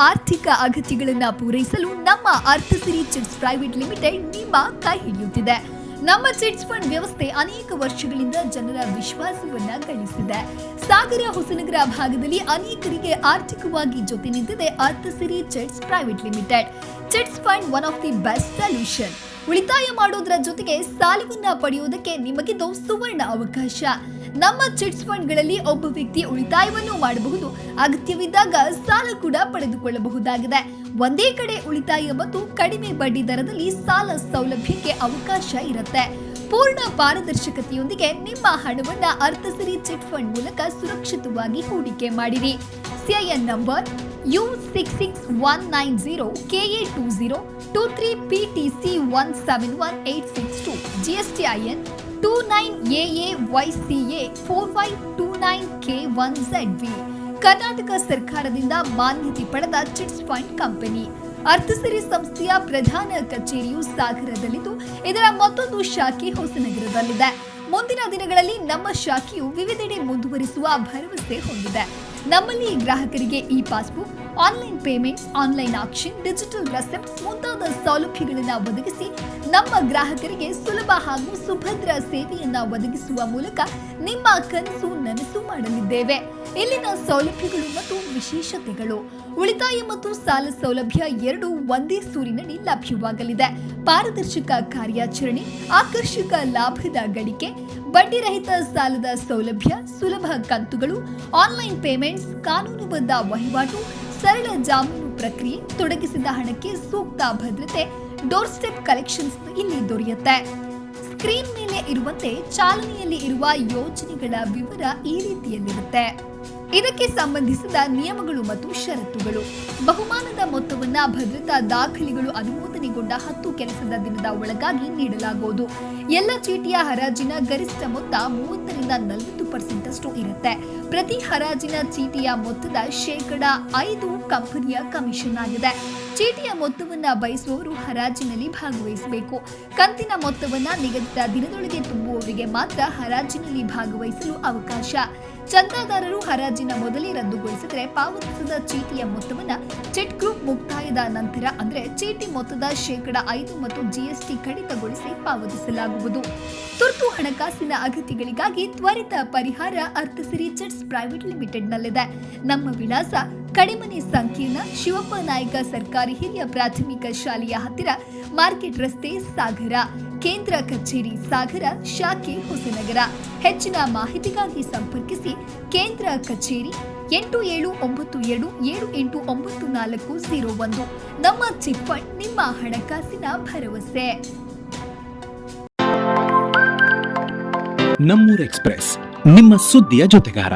ಆರ್ಥಿಕ ಅಗತ್ಯಗಳನ್ನು ಪೂರೈಸಲು ನಮ್ಮ ಅರ್ಥಸಿರಿ ಚಿಟ್ಸ್ ಪ್ರೈವೇಟ್ ಲಿಮಿಟೆಡ್ ನಿಮ್ಮ ಕೈ ಹಿಡಿಯುತ್ತಿದೆ. ನಮ್ಮ ಚಿಟ್ಸ್ ಫಂಡ್ ವ್ಯವಸ್ಥೆ ಅನೇಕ ವರ್ಷಗಳಿಂದ ಜನರ ವಿಶ್ವಾಸವನ್ನ ಗಳಿಸಿದೆ. ಸಾಗರ ಹೊಸನಗರ ಭಾಗದಲ್ಲಿ ಅನೇಕರಿಗೆ ಆರ್ಥಿಕವಾಗಿ ಜೊತೆ ನಿಂತಿದೆ Arthasiri chits private limited. Chits fund one of the best solution. ಉಳಿತಾಯ ಮಾಡೋದ್ರ ಜೊತೆಗೆ ಸಾಲವನ್ನ ಪಡೆಯುವುದಕ್ಕೆ ನಿಮಗಿದು ಸುವರ್ಣ ಅವಕಾಶ. ನಮ್ಮ ಚಿಟ್ಸ್ ಫಂಡ್ಗಳಲ್ಲಿ ಒಬ್ಬ ವ್ಯಕ್ತಿ ಉಳಿತಾಯವನ್ನು ಮಾಡಬಹುದು, ಅಗತ್ಯವಿದ್ದಾಗ ಸಾಲ ಕೂಡ ಪಡೆದುಕೊಳ್ಳಬಹುದಾಗಿದೆ. ಒಂದೇ ಕಡೆ ಉಳಿತಾಯ ಮತ್ತು ಕಡಿಮೆ ಬಡ್ಡಿ ದರದಲ್ಲಿ ಸಾಲ ಸೌಲಭ್ಯಕ್ಕೆ ಅವಕಾಶ ಇರುತ್ತೆ. ಪೂರ್ಣ ಪಾರದರ್ಶಕತೆಯೊಂದಿಗೆ ನಿಮ್ಮ ಹಣವನ್ನ ಅರ್ಥಸಿರಿ ಚಿಟ್ ಫಂಡ್ ಮೂಲಕ ಸುರಕ್ಷಿತವಾಗಿ ಹೂಡಿಕೆ ಮಾಡಿರಿ. CIN number U66190 KA2023PTC 171862, GSTIN 29AA YCA 4529K1ZV. Karnataka ಸರ್ಕಾರದಿಂದ ಮಾನ್ಯತೆ ಪಡೆದ ಚಿಟ್ಸ್ ಫಂಡ್ ಕಂಪನಿ. ಅರ್ಥಸಿರಿ ಸಂಸ್ಥೆಯ ಪ್ರಧಾನ ಕಚೇರಿಯು ಸಾಗರದಲ್ಲಿದ್ದು, ಇದರ ಮತ್ತೊಂದು ಶಾಖೆ ಹೊಸನಗರದಲ್ಲಿದೆ. ಮುಂದಿನ ದಿನಗಳಲ್ಲಿ ನಮ್ಮ ಶಾಖೆಯು ವಿವಿಧೆಡೆ ಮುಂದುವರಿಸುವ ಭರವಸೆ ಹೊಂದಿದೆ. ನಮ್ಮಲ್ಲಿ ಗ್ರಾಹಕರಿಗೆ E passbook, online payments, online action, digital receipts ಮುಂತಾದ ಸೌಲಭ್ಯಗಳನ್ನು ಒದಗಿಸಿ ನಮ್ಮ ಗ್ರಾಹಕರಿಗೆ ಸುಲಭ ಹಾಗೂ ಸುಭದ್ರ ಸೇವೆಯನ್ನ ಒದಗಿಸುವ ಮೂಲಕ ನಿಮ್ಮ ಕನಸು ನನಸು ಮಾಡಲಿದ್ದೇವೆ. ಇಲ್ಲಿನ ಸೌಲಭ್ಯಗಳು ಮತ್ತು ವಿಶೇಷತೆಗಳು: ಉಳಿತಾಯ ಮತ್ತು ಸಾಲ ಸೌಲಭ್ಯ ಎರಡೂ ಒಂದೇ ಸೂರಿನಡಿ ಲಭ್ಯವಾಗಲಿದೆ. ಪಾರದರ್ಶಕ ಕಾರ್ಯಾಚರಣೆ, ಆಕರ್ಷಕ ಲಾಭದ ಗಳಿಕೆ, ಬಡ್ಡಿರಹಿತ ಸಾಲದ ಸೌಲಭ್ಯ, ಸುಲಭ ಕಂತುಗಳು, ಆನ್ಲೈನ್ ಪೇಮೆಂಟ್ಸ್, ಕಾನೂನುಬದ್ಧ ವಹಿವಾಟು, ಸರಳ ಜಾಮೀನು ಪ್ರಕ್ರಿಯೆ, ತೊಡಗಿಸಿದ ಹಣಕ್ಕೆ ಸೂಕ್ತ ಭದ್ರತೆ, ಡೋರ್ ಸ್ಟೆಪ್ ಕಲೆಕ್ಷನ್ಸ್ ಇಲ್ಲಿ ದೊರೆಯುತ್ತೆ. ಸ್ಕ್ರೀನ್ ಮೇಲೆ ಇರುವಂತೆ ಚಾಲನೆಯಲ್ಲಿ ಇರುವ ಯೋಜನೆಗಳ ವಿವರ ಈ ರೀತಿಯಲ್ಲಿರುತ್ತೆ. ಇದಕ್ಕೆ ಸಂಬಂಧಿಸಿದ ನಿಯಮಗಳು ಮತ್ತು ಷರತ್ತುಗಳು: ಬಹುಮಾನದ ಮೊತ್ತವನ್ನ ಭದ್ರತಾ ದಾಖಲೆಗಳು ಅನುಮೋದನೆಗೊಂಡ 10 ಕೆಲಸದ ದಿನದ ಒಳಗಾಗಿ ನೀಡಲಾಗುವುದು. ಎಲ್ಲ ಚೀಟಿಯ ಹರಾಜಿನ ಗರಿಷ್ಠ ಮೊತ್ತ 30ರಿಂದ 40% ಅಷ್ಟು ಇರುತ್ತೆ. ಪ್ರತಿ ಹರಾಜಿನ ಚೀಟಿಯ ಮೊತ್ತದ 5% ಕಂಪನಿಯ ಕಮಿಷನ್ ಆಗಿದೆ. ಚೀಟಿಯ ಮೊತ್ತವನ್ನ ಬಯಸುವವರು ಹರಾಜಿನಲ್ಲಿ ಭಾಗವಹಿಸಬೇಕು. ಕಂತಿನ ಮೊತ್ತವನ್ನ ನಿಗದಿತ ದಿನದೊಳಗೆ ತುಂಬುವವರಿಗೆ ಮಾತ್ರ ಹರಾಜಿನಲ್ಲಿ ಭಾಗವಹಿಸಲು ಅವಕಾಶ. ಚಂದಾದಾರರು ಹರಾಜಿನ ಮೊದಲೇ ರದ್ದುಗೊಳಿಸಿದರೆ ಪಾವತಿಸಿದ ಚೀಟಿಯ ಮೊತ್ತವನ್ನ ಚಿಟ್ ಗ್ರೂಪ್ ಮುಕ್ತಾಯದ ನಂತರ ಅಂದ್ರೆ ಚೀಟಿ ಮೊತ್ತದ 5% ಮತ್ತು ಜಿಎಸ್ಟಿ ಕಡಿತಗೊಳಿಸಿ ಪಾವತಿಸಲಾಗುವುದು. ತುರ್ತು ಹಣಕಾಸಿನ ಅಗತ್ಯಗಳಿಗಾಗಿ ತ್ವರಿತ ಪರಿಹಾರ ಅರ್ಥಸಿರಿ ಚಿಟ್ಸ್ ಪ್ರೈವೇಟ್ ಲಿಮಿಟೆಡ್ ನಲ್ಲಿದೆ. ನಮ್ಮ ವಿಳಾಸ: ಕಡಿಮನೆ ಸಂಕೀರ್ಣ, ಶಿವಪ್ಪ ನಾಯಕ ಸರ್ಕಾರಿ ಹಿರಿಯ ಪ್ರಾಥಮಿಕ ಶಾಲೆಯ ಹತ್ತಿರ, ಮಾರ್ಕೆಟ್ ರಸ್ತೆ, ಸಾಗರ. ಕೇಂದ್ರ ಕಚೇರಿ ಸಾಗರ, ಶಾಖೆ ಹೊಸನಗರ. ಹೆಚ್ಚಿನ ಮಾಹಿತಿಗಾಗಿ ಸಂಪರ್ಕಿಸಿ. ಕೇಂದ್ರ ಕಚೇರಿ 8792789401. ನಮ್ಮ ಚಿಟ್ ಫಂಡ್ ನಿಮ್ಮ ಹಣಕಾಸಿನ ಭರವಸೆ. ನಮ್ಮೂರ್ ಎಕ್ಸ್‌ಪ್ರೆಸ್, ನಿಮ್ಮ ಸುದ್ದಿಯ ಜೊತೆಗಾರ.